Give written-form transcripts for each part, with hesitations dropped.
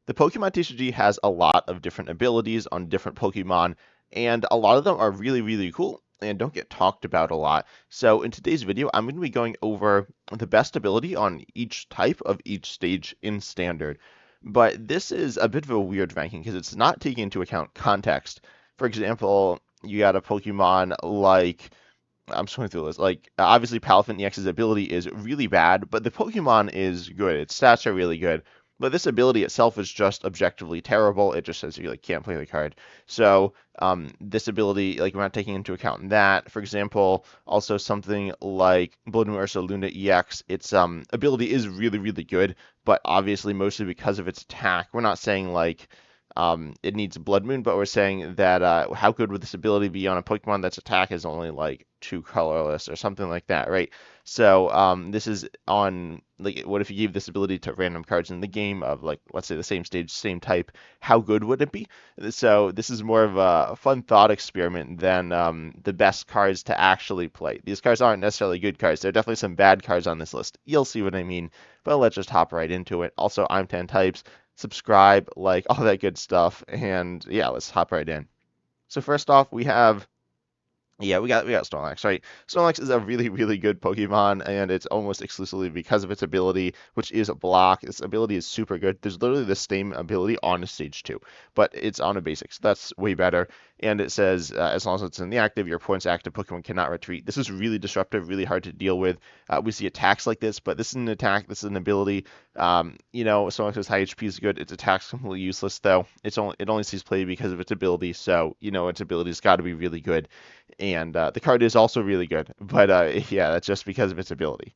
The Pokemon TCG has a lot of different abilities on different Pokemon, and a lot of them are really, really cool and don't get talked about a lot. So in today's video, I'm going to be going over the best ability on each type of each stage in Standard. But this is a bit of a weird ranking because it's not taking into account context. For example, you got a Pokemon like I'm just going through this. Like, obviously, Famine EX's ability is really bad, but the Pokemon is good. Its stats are really good. But this ability itself is just objectively terrible. It just says you like can't play the card. So this ability, like we're not taking into account that. For example, also something like Blood Moon Ursa Luna EX, its ability is really really good, but obviously mostly because of its attack. We're not saying like it needs Blood Moon, but we're saying that how good would this ability be on a Pokemon that's attack is only like two colorless or something like that, right? So this is on like what if you gave this ability to random cards in the game of like let's say the same stage, same type, how good would it be? So this is more of a fun thought experiment than the best cards to actually play. These cards aren't necessarily good cards. There are definitely some bad cards on this list. You'll see what I mean. But let's just hop right into it. Also, I'm 10 types subscribe, like all that good stuff. And yeah, let's hop right in. So first off, we have we got Snorlax, right? Snorlax is a really, really good Pokemon, and it's almost exclusively because of its ability, which is block. This ability is super good. There's literally the same ability on a stage 2, but it's on a basic, so that's way better. And it says, as long as it's in the active, your opponent's active Pokemon cannot retreat. This is really disruptive, really hard to deal with. We see attacks like this, but this is an attack, this is an ability. Snorlax's high HP is good. Its attack's completely useless, though. It only sees play because of its ability, so, its ability's got to be really good. And the card is also really good, but yeah, that's just because of its ability.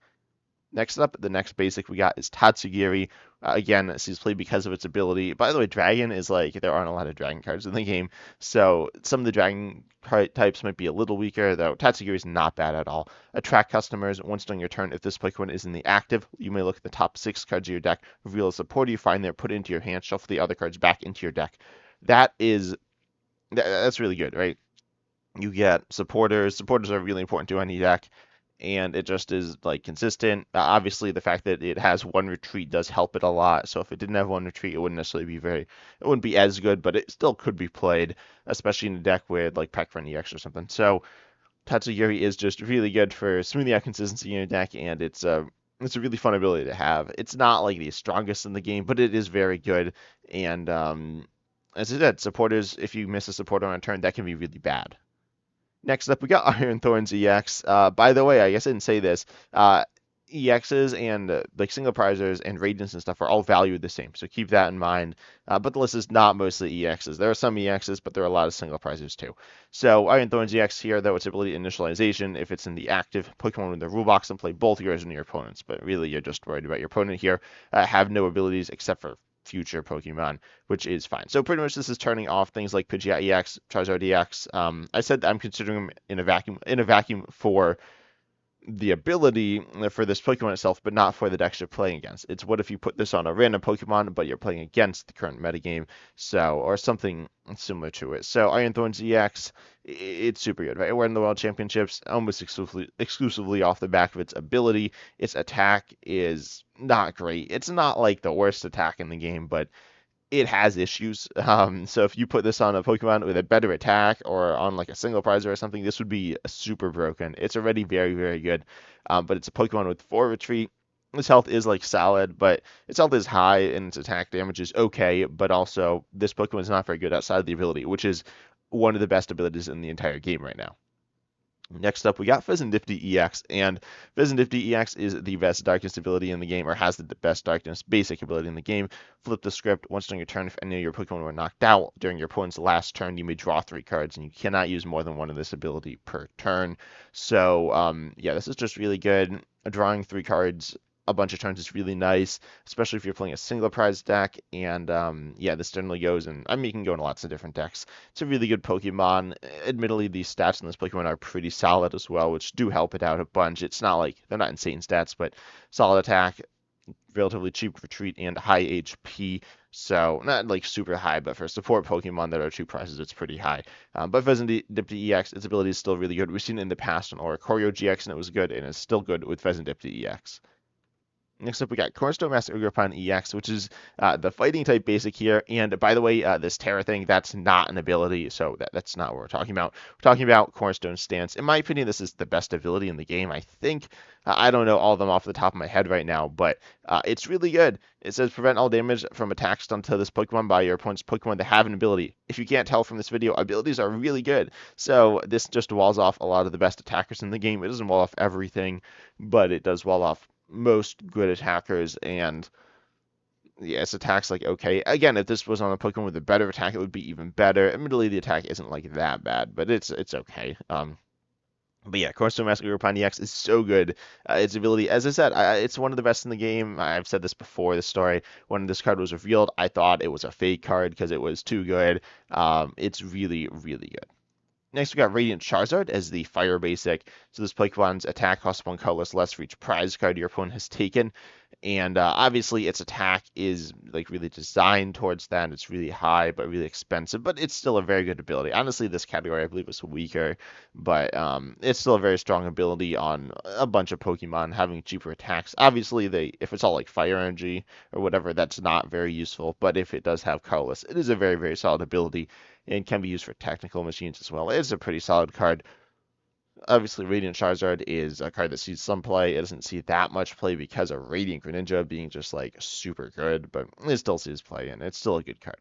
Next up, the next basic we got is Tatsugiri. Again, this is played because of its ability. By the way, Dragon is like, there aren't a lot of Dragon cards in the game, so some of the Dragon types might be a little weaker, though Tatsugiri is not bad at all. Attract customers. Once during your turn, if this Pokemon is in the active, you may look at the top 6 cards of your deck, reveal a supporter you find there, put it into your hand, shuffle the other cards back into your deck. That's really good, right? You get supporters. Supporters are really important to any deck, and it just is like consistent. Obviously, the fact that it has one retreat does help it a lot. So if it didn't have one retreat, it wouldn't necessarily be it wouldn't be as good, but it still could be played, especially in a deck with like Famine EX or something. So Tatsugiri is just really good for smoothing out consistency in your deck, and it's a really fun ability to have. It's not like the strongest in the game, but it is very good. And as I said, supporters, if you miss a supporter on a turn, that can be really bad. Next up, we got Iron Thorns EX. By the way, I guess I didn't say this. EXs and like single prizers and radiants and stuff are all valued the same, so keep that in mind. But the list is not mostly EXs. There are some EXs, but there are a lot of single prizers too. So Iron Thorns EX here, though, its ability initialization, if it's in the active Pokemon with the rule box, and play both yours and your opponent's. But really, you're just worried about your opponent here. Have no abilities except for future Pokemon, which is fine. So pretty much this is turning off things like Pidgeot EX, Charizard EX. I said I'm considering them in a vacuum for the ability for this Pokemon itself, but not for the decks you're playing against. It's what if you put this on a random Pokemon, but you're playing against the current metagame, so or something similar to it. So Iron Thorns EX, it's super good, right? We're in the World Championships almost exclusively off the back of its ability. Its attack is not great. It's not like the worst attack in the game, but it has issues. So if you put this on a Pokemon with a better attack or on like a single prizer or something, this would be super broken. It's already very, very good, but it's a Pokemon with 4 retreat. Its health is like solid, but its health is high and its attack damage is okay, but also this Pokemon is not very good outside of the ability, which is one of the best abilities in the entire game right now. Next up, we got Fezandipiti EX, and Fezandipiti EX is the best darkness ability in the game, or has the best darkness basic ability in the game. Flip the script. Once during your turn, if any of your Pokemon were knocked out during your opponent's last turn, you may draw 3 cards, and you cannot use more than one of this ability per turn. So, yeah, this is just really good. Drawing 3 cards a bunch of turns is really nice, especially if you're playing a single prize deck. And yeah, this generally goes, and I mean, you can go in lots of different decks. It's a really good Pokemon. Admittedly, the stats in this Pokemon are pretty solid as well, which do help it out a bunch. It's not like they're not insane stats, but solid attack, relatively cheap retreat, and high HP. So not like super high, but for support Pokemon that are 2 prices, it's pretty high. But Fezandipiti EX, its ability is still really good. We've seen it in the past on Oricorio GX, and it was good, and it's still good with Fezandipiti EX. Next up, we got Cornerstone Master Ugrapon EX, which is the fighting type basic here. And by the way, this Terra thing, that's not an ability, so that's not what we're talking about. We're talking about Cornerstone Stance. In my opinion, this is the best ability in the game, I think. I don't know all of them off the top of my head right now, but it's really good. It says prevent all damage from attacks done to this Pokemon by your opponent's Pokemon that have an ability. If you can't tell from this video, abilities are really good. So this just walls off a lot of the best attackers in the game. It doesn't wall off everything, but it does wall off most good attackers, and yeah, its attack's like okay. Again, if this was on a Pokemon with a better attack, it would be even better. Admittedly, the attack isn't like that bad, but it's okay. But yeah, Cornerstone Master Ugrapon EX is so good. Its ability, as I said, it's one of the best in the game. I've said this before. This story, when this card was revealed, I thought it was a fake card because it was too good. It's really, really good. Next, we got Radiant Charizard as the Fire Basic. So this Pokemon's attack costs 1 colorless less for each prize card your opponent has taken. And obviously, its attack is like really designed towards that. It's really high, but really expensive. But it's still a very good ability. Honestly, this category I believe is weaker, but it's still a very strong ability on a bunch of Pokemon having cheaper attacks. Obviously, if it's all like Fire Energy or whatever, that's not very useful. But if it does have colorless, it is a very, very solid ability and can be used for technical machines as well. It's a pretty solid card. Obviously, Radiant Charizard is a card that sees some play. It doesn't see that much play because of Radiant Greninja being just like super good, but it still sees play and it's still a good card.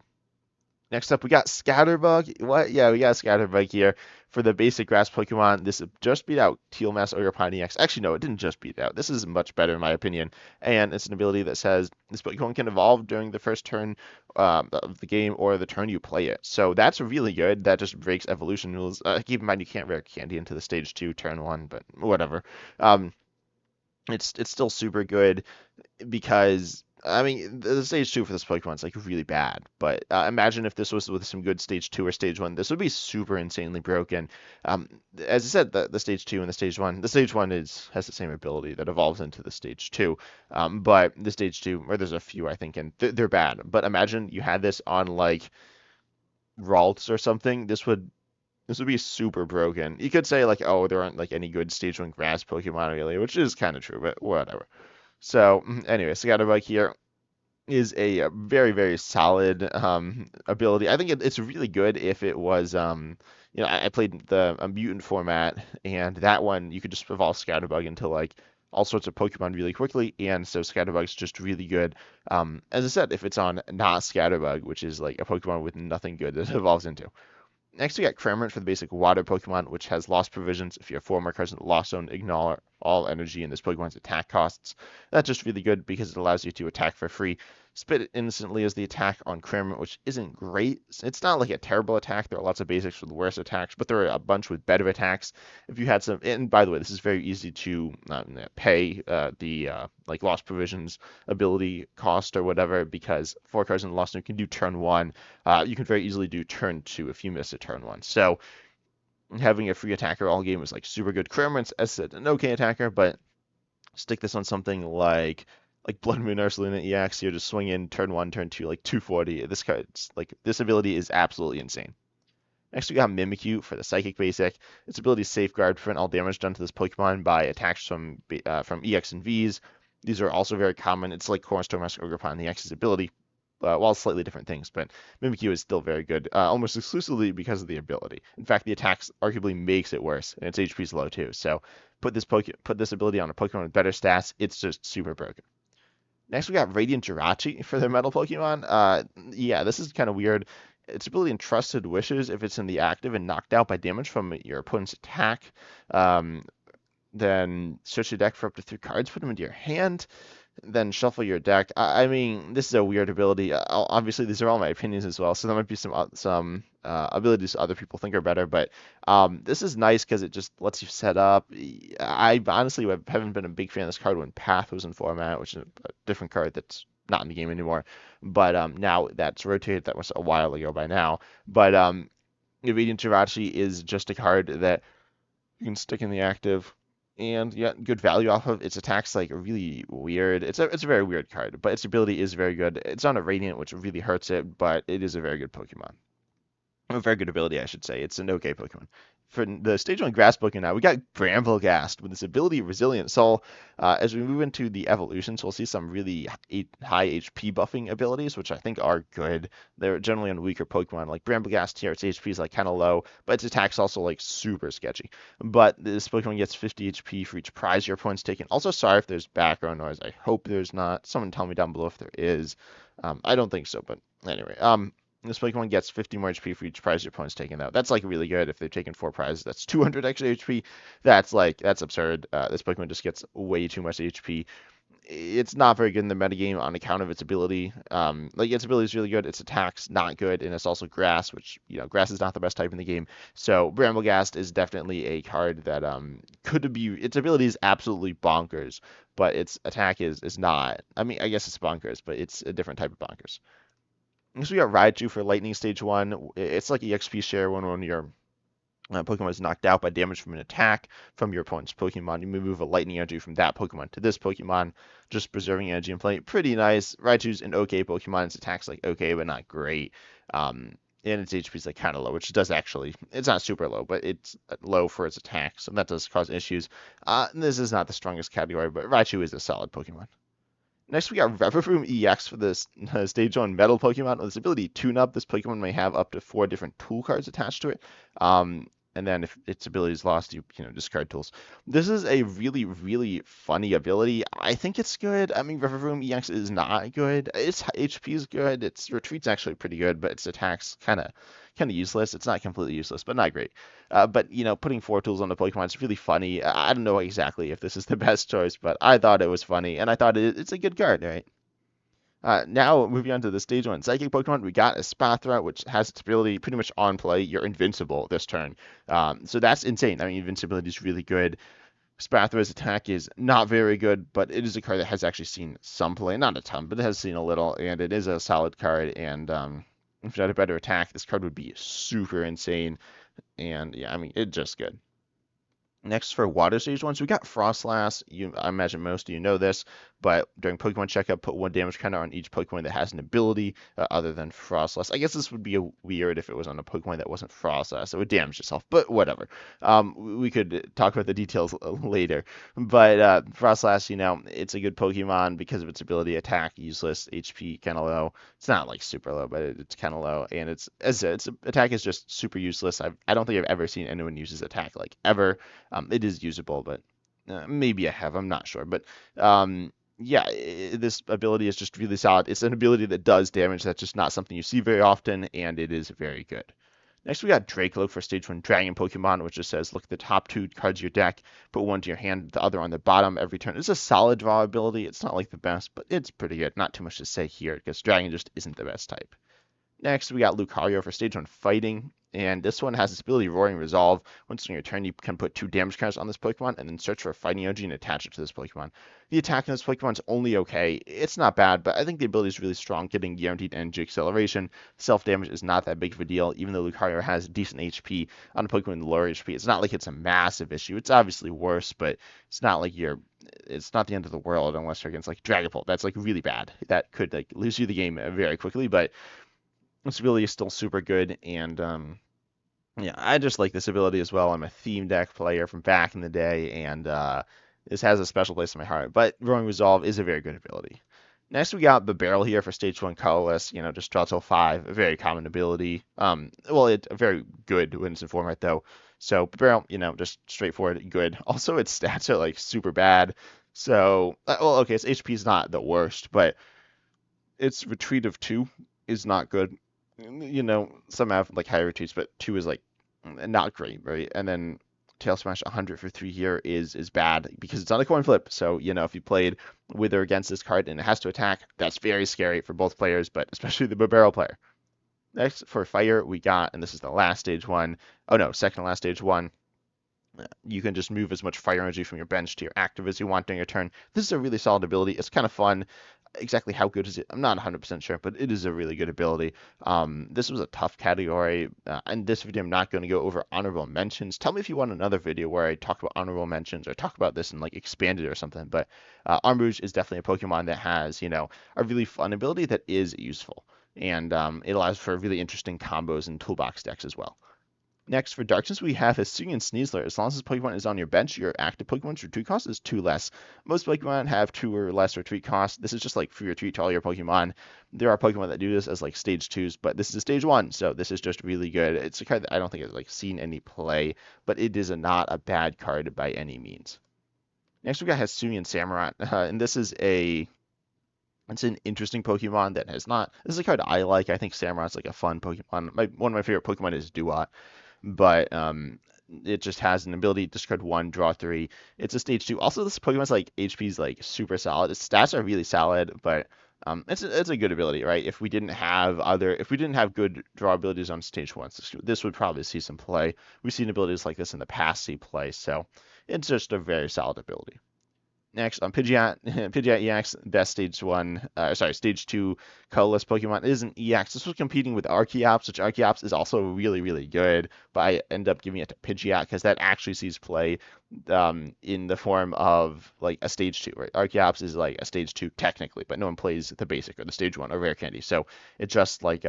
Next up, we got Scatterbug. What? Yeah, we got Scatterbug here for the basic grass Pokemon. This just beat out Teal Mass Ugrapon EX. Actually, no, it didn't just beat it out. This is much better in my opinion, and it's an ability that says this Pokemon can evolve during the first turn of the game or the turn you play it. So that's really good. That just breaks evolution rules. Keep in mind you can't rare candy into the stage 2 turn 1, but whatever. Um, it's still super good because I mean the stage 2 for this Pokemon is like really bad. But imagine if this was with some good stage 2 or stage 1, this would be super insanely broken. Um, as I said, the stage 2 and the stage 1 has the same ability that evolves into the stage 2. But the stage 2, or there's a few I think, and they're bad. But imagine you had this on like Ralts or something. This would be super broken. You could say like, oh, there aren't like any good stage 1 grass Pokemon really, which is kind of true, but whatever. So anyway, Scatterbug here is a very, very solid ability. I think it's really good if it was, I played the mutant format, and that one you could just evolve Scatterbug into like all sorts of Pokemon really quickly, and so Scatterbug's just really good. As I said, if it's on not Scatterbug, which is like a Pokemon with nothing good that it evolves into. Next, we got Cramorant for the basic water Pokemon, which has lost provisions. If you have 4 more cards in the lost zone, ignore all energy in this Pokemon's attack costs. That's just really good because it allows you to attack for free. Spit it instantly as the attack on Cramorant, which isn't great. It's not like a terrible attack. There are lots of basics with worse attacks, but there are a bunch with better attacks. If you had some, and by the way, this is very easy to pay the like lost provisions ability cost or whatever because 4 cards in the lost zone can do turn 1. You can very easily do turn 2 if you miss a turn 1. So having a free attacker all game is like super good. Cramorant's as an okay attacker, but stick this on something like Blood Moon Ursaluna EX, you just swing in turn 1, turn 2, like 240. This ability is absolutely insane. Next, we got Mimikyu for the Psychic Basic. Its ability is Safeguard, prevent all damage done to this Pokemon by attacks from EX and Vs. These are also very common. It's like Cornerstone Master Ugrapon EX's ability, well, slightly different things, but Mimikyu is still very good, almost exclusively because of the ability. In fact, the attacks arguably makes it worse, and its HP is low too. So put this ability on a Pokemon with better stats, it's just super broken. Next, we got Radiant Jirachi for the Metal Pokemon. Yeah, this is kind of weird. Its ability Entrusted Wishes if it's in the active and knocked out by damage from your opponent's attack. Then search your deck for up to 3 cards, put them into your hand, then shuffle your deck. I mean, this is a weird ability. Obviously, these are all my opinions as well, so there might be some abilities other people think are better, but this is nice because it just lets you set up. I honestly haven't been a big fan of this card when Path was in format, which is a different card that's not in the game anymore. But now that's rotated. That was a while ago by now. But Radiant Jirachi is just a card that you can stick in the active and yeah, good value off of. Its attacks like really weird. It's a very weird card, but its ability is very good. It's on a Radiant, which really hurts it, but it is a very good Pokemon. A very good ability, I should say. It's an okay Pokemon. For the stage 1 grass Pokemon now, we got Bramble Gast with this ability Resilient Soul. As we move into the evolutions, we'll see some really high HP buffing abilities, which I think are good. They're generally on weaker Pokemon. Like Bramble Gast here, its HP is like kind of low, but its attack's also like super sketchy. But this Pokemon gets 50 HP for each prize your opponent's taken. Also, sorry if there's background noise. I hope there's not. Someone tell me down below if there is. I don't think so, but anyway. This Pokemon gets 50 more HP for each prize your opponent's taken out. That's like really good. If they've taken 4 prizes, that's 200 extra HP. That's absurd. This Pokemon just gets way too much HP. It's not very good in the metagame on account of its ability. Like its ability is really good, its attack's not good, and it's also grass, which grass is not the best type in the game. So Bramblegast is definitely a card that could be. Its ability is absolutely bonkers, but its attack is not. I mean, I guess it's bonkers, but it's a different type of bonkers. So we got Raichu for Lightning Stage 1. It's like EXP share when one of your Pokemon is knocked out by damage from an attack from your opponent's Pokemon. You move a Lightning Energy from that Pokemon to this Pokemon, just preserving energy in play. Pretty nice. Raichu's an okay Pokemon. Its attack's like okay, but not great. And its HP is like kind of low, which does actually, it's not super low, but it's low for its attack, so that does cause issues. This is not the strongest category, but Raichu is a solid Pokemon. Next, we got Riv Room EX for this Stage 1 Metal Pokemon. With this ability Tune-Up, this Pokemon may have up to 4 different tool cards attached to it. And then if its ability is lost, you discard tools. This is a really, really funny ability. I think it's good. I mean, Riv Room EX is not good. Its HP is good. Its retreat's actually pretty good, but its attack's kind of useless. It's not completely useless, but not great. But putting 4 tools on the Pokemon is really funny. I don't know exactly if this is the best choice, but I thought it was funny, and I thought it's a good card, right? Now, moving on to the Stage 1 Psychic Pokemon, we got a Spatha, which has its ability pretty much on play. You're invincible this turn. So that's insane. I mean, invincibility is really good. Spatha's attack is not very good, but it is a card that has actually seen some play. Not a ton, but it has seen a little, and it is a solid card. And if it had a better attack, this card would be super insane. And yeah, I mean, it's just good. Next, for Water Stage ones, we got Frostlass. I imagine most of you know this, but during Pokemon Checkup, put 1 damage counter on each Pokemon that has an ability other than Frostlass. I guess this would be weird if it was on a Pokemon that wasn't Frostlass. It would damage itself, but whatever. We could talk about the details later. But Frostlass, it's a good Pokemon because of its ability attack, useless, HP kind of low. It's not like super low, but it's kind of low, and its attack is just super useless. I don't think I've ever seen anyone use its attack like ever. It is usable, but maybe I have. I'm not sure. But yeah, this ability is just really solid. It's an ability that does damage. That's just not something you see very often, and it is very good. Next, we got Dracoloak for Stage 1 Dragon Pokemon, which just says, look at the top 2 cards of your deck, put 1 to your hand, the other on the bottom every turn. It's a solid draw ability. It's not like the best, but it's pretty good. Not too much to say here, because Dragon just isn't the best type. Next, we got Lucario for Stage 1 Fighting, and this one has this ability Roaring Resolve. Once on your turn, you can put 2 damage counters on this Pokemon, and then search for a Fighting Energy and attach it to this Pokemon. The attack on this Pokemon is only okay. It's not bad, but I think the ability is really strong, getting guaranteed energy acceleration. Self-damage is not that big of a deal, even though Lucario has decent HP on a Pokemon with lower HP. It's not like it's a massive issue. It's obviously worse, but it's not like it's not the end of the world unless you're against like Dragapult. That's like really bad. That could like lose you the game very quickly, but this ability is still super good, and yeah, I just like this ability as well. I'm a theme deck player from back in the day, and this has a special place in my heart. But Roaring Resolve is a very good ability. Next, we got the Barel here for Stage 1 Colorless. Just draw till 5, a very common ability. Well, it's very good when it's in format, though. So, Barel, just straightforward, good. Also, its stats are, like, super bad. So, well, okay, its HP is not the worst, but its retreat of 2 is not good. Some have like higher retreats, but 2 is like not great, right? And then Tail Smash 100 for 3 here is bad because it's on a coin flip. So, if you played with or against this card and it has to attack, that's very scary for both players, but especially the Barel player. Next, for Fire, we got, and this is the last Stage 1. Oh no, second to last Stage 1. You can just move as much fire energy from your bench to your active as you want during your turn. This is a really solid ability. It's kind of fun. Exactly how good is it? I'm not 100% sure, but it is a really good ability. This was a tough category. In this video, I'm not going to go over honorable mentions. Tell me if you want another video where I talk about honorable mentions or talk about this and like expand it or something. But Armrouge is definitely a Pokemon that has, a really fun ability that is useful. And it allows for really interesting combos and toolbox decks as well. Next, for Darkness, we have Hisuian Sneasler. As long as this Pokemon is on your bench, your active Pokemon's retreat cost is 2 less. Most Pokemon have 2 or less retreat cost. This is just like free retreat to all your Pokemon. There are Pokemon that do this as like stage 2s, but this is a stage 1, so this is just really good. It's a card that I don't think has like seen any play, but it is not a bad card by any means. Next, we got Hisuian Samurott, and this is it's an interesting Pokemon that has not. This is a card I like. I think Samurott's like a fun Pokemon. One of my favorite Pokemon is Duat, but it just has an ability to discard 1, draw 3. It's a stage 2. Also, this Pokemon's like HP is like super solid. Its stats are really solid, but it's a good ability, right? If we didn't have good draw abilities on stage 1, this would probably see some play. We've seen abilities like this in the past see play, so it's just a very solid ability. Next, on Pidgeot, Pidgeot EX, best stage 2 colorless Pokemon. It is an EX. This was competing with Archeops, which Archeops is also really, really good, but I end up giving it to Pidgeot because that actually sees play in the form of like a stage 2, right? Archeops is like a stage 2 technically, but no one plays the basic or the stage 1 or rare candy. So it's just like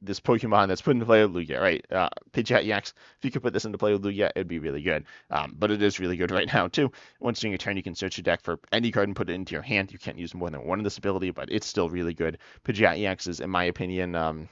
this Pokemon that's put into play with Lugia, right? Pidgeot EX, if you could put this into play with Lugia, it'd be really good. But it is really good right now, too. Once during your turn, you can search your deck for any card and put it into your hand. You can't use more than one of this ability, but it's still really good. Pidgeot EX is, in my opinion,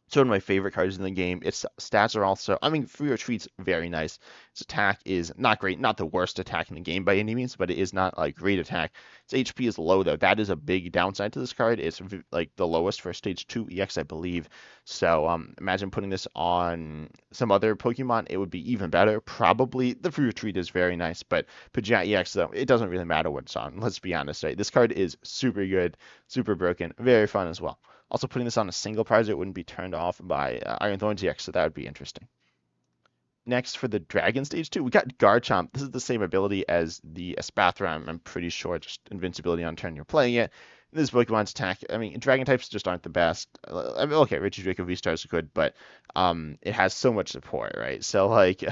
it's one of my favorite cards in the game. Its stats are also, I mean, free retreat's very nice. Its attack is not great, not the worst attack in the game by any means, but it is not like great attack. Its HP is low though. That is a big downside to this card. It's like the lowest for stage 2 EX, I believe. So imagine putting this on some other Pokemon, it would be even better. Probably the free retreat is very nice, but Pidgeot EX though, it doesn't really matter what it's on. Let's be honest, right? This card is super good, super broken, very fun as well. Also, putting this on a single prize, it wouldn't be turned off by Iron Thorn EX, so that would be interesting. Next, for the Dragon Stage 2, we got Garchomp. This is the same ability as the Spatha, I'm pretty sure, just invincibility on turn you're playing it. This Pokemon's attack, I mean, Dragon types just aren't the best. I mean, okay, Raichu, Draco, V-Star is good, but it has so much support, right? So, like,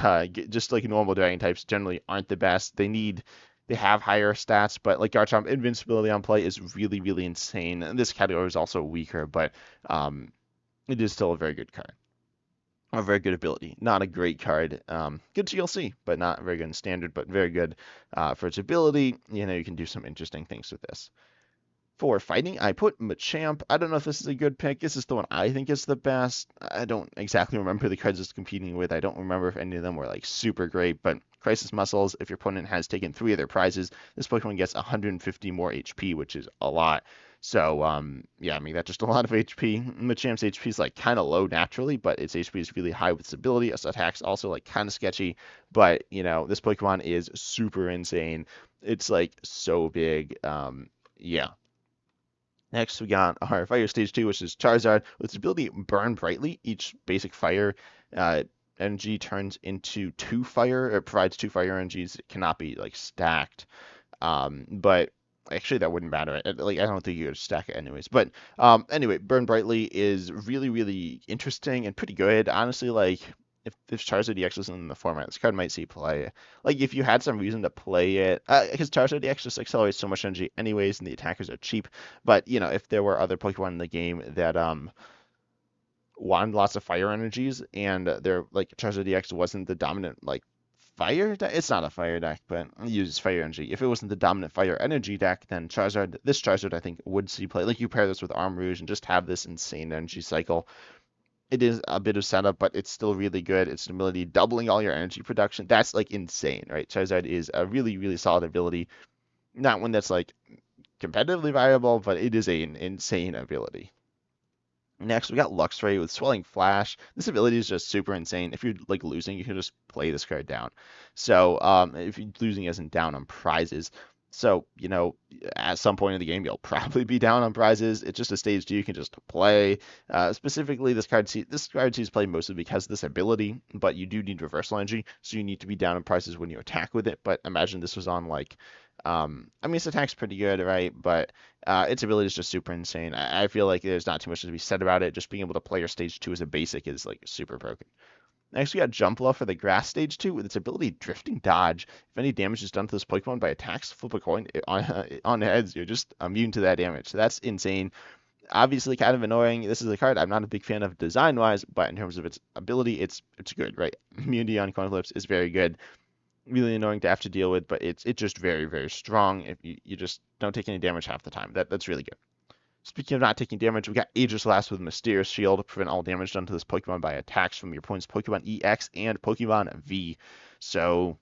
just like normal Dragon types generally aren't the best. They have higher stats, but like Garchomp, invincibility on play is really, really insane. And this category is also weaker, but it is still a very good card. A very good ability. Not a great card. Good TLC, but not very good in standard, but very good for its ability. You know, you can do some interesting things with this. For fighting, I put Machamp. I don't know if this is a good pick. This is the one I think is the best. I don't exactly remember the cards it's competing with. I don't remember if any of them were like super great, but Crisis Muscles, if your opponent has taken 3 of their prizes, this Pokemon gets 150 more HP, which is a lot. So, yeah, I mean, that's just a lot of HP. Machamp's HP is like kind of low naturally, but its HP is really high with its ability. Its attack's also like kind of sketchy, but you know, this Pokemon is super insane. It's like so big. Yeah. Next, we got our Fire Stage 2, which is Charizard. With its ability Burn Brightly, each basic fire energy turns into 2 fire, or provides 2 fire energies. It cannot be like stacked. But actually, that wouldn't matter. Like, I don't think you could stack it anyways. But anyway, Burn Brightly is really, really interesting and pretty good. Honestly, like, if Charizard EX isn't in the format, this card might see play. Like, if you had some reason to play it, because Charizard EX just accelerates so much energy anyways, and the attackers are cheap. But, you know, if there were other Pokemon in the game that wanted lots of fire energies, and they're like Charizard EX wasn't the dominant like fire deck. It's not a fire deck, but it uses fire energy. If it wasn't the dominant fire energy deck, then this Charizard I think would see play. Like you pair this with Armarouge and just have this insane energy cycle. It is a bit of setup, but it's still really good. It's an ability doubling all your energy production. That's like insane, right? Charizard is a really, really solid ability. Not one that's like competitively viable, but it is an insane ability. Next, we got Luxray with Swelling Flash. This ability is just super insane. If you're like losing, you can just play this card down. So if you're losing isn't down on prizes. So, you know, at some point in the game, you'll probably be down on prizes. It's just a stage 2 you can just play. Specifically, this card sees play mostly because of this ability, but you do need reversal energy, so you need to be down on prizes when you attack with it. But imagine this was on like, I mean, its attack's pretty good, right? But its ability is just super insane. I feel like there's not too much to be said about it. Just being able to play your stage 2 as a basic is like super broken. Next, we got Jumpluff for the Grass Stage 2 with its ability Drifting Dodge. If any damage is done to this Pokemon by attacks, flip a coin on heads. You're just immune to that damage. So that's insane. Obviously kind of annoying. This is a card I'm not a big fan of design-wise, but in terms of its ability, it's good, right? Immunity on coin flips is very good. Really annoying to have to deal with, but it's just very, very strong if you just don't take any damage half the time. That's really good. Speaking of not taking damage, we got Aegis Last with Mysterious Shield to prevent all damage done to this Pokemon by attacks from your opponent's Pokemon EX and Pokemon V. So,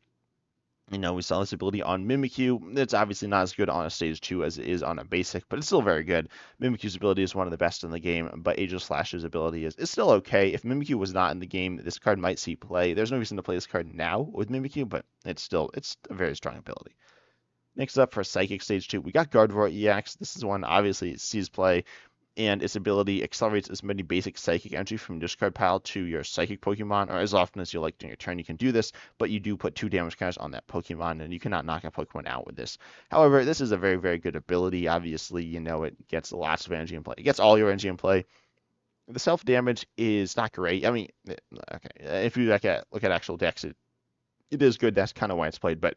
we saw this ability on Mimikyu. It's obviously not as good on a Stage 2 as it is on a Basic, but it's still very good. Mimikyu's ability is one of the best in the game, but Aegis Slash's ability is still okay. If Mimikyu was not in the game, this card might see play. There's no reason to play this card now with Mimikyu, but it's a very strong ability. Next up for Psychic Stage 2, we got Guardo EX. This is one obviously it sees play, and its ability accelerates as many basic Psychic energy from your discard pile to your Psychic Pokemon, or as often as you like during your turn. You can do this, but you do put 2 damage counters on that Pokemon, and you cannot knock a Pokemon out with this. However, this is a very, very good ability. Obviously, it gets lots of energy in play. It gets all your energy in play. The self damage is not great. I mean, okay, if you look at actual decks, it is good. That's kind of why it's played, but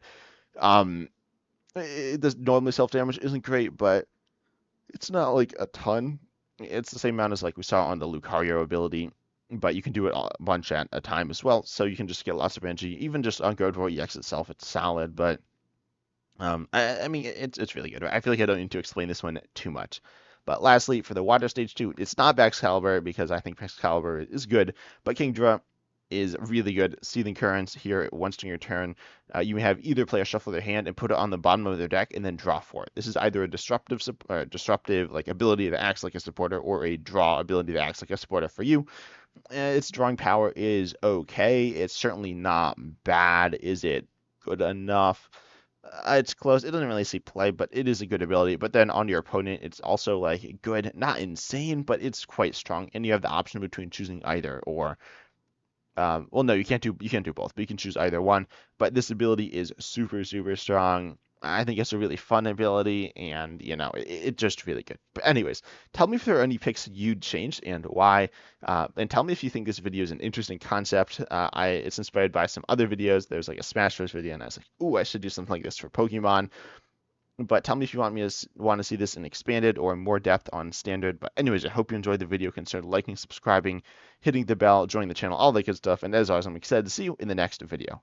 it does normally self damage isn't great, but it's not like a ton. It's the same amount as like we saw on the Lucario ability, but you can do it a bunch at a time as well. So you can just get lots of energy. Even just on Guardo EX itself, it's solid. But I mean, it's really good. I feel like I don't need to explain this one too much. But lastly, for the Water Stage 2, it's not Excalibur because I think Excalibur is good, but Kingdra is really good. Seething Currents here once during your turn. You may have either player shuffle their hand and put it on the bottom of their deck and then draw for it. This is either a disruptive like ability that acts like a supporter or a draw ability that acts like a supporter for you. Its drawing power is okay. It's certainly not bad. Is it good enough? It's close. It doesn't really see play, but it is a good ability. But then on your opponent, it's also like good, not insane, but it's quite strong. And you have the option between choosing either or. Well, no, you can't do both, but you can choose either one. But this ability is super, super strong. I think it's a really fun ability, and it's just really good. But anyways, tell me if there are any picks you'd change and why, and tell me if you think this video is an interesting concept. It's inspired by some other videos. There's like a Smash Bros video, and I was like, ooh, I should do something like this for Pokemon. But tell me if you want to see this in expanded or more depth on standard. But anyways, I hope you enjoyed the video. Consider liking, subscribing, hitting the bell, joining the channel, all that good stuff. And as always, I'm excited to see you in the next video.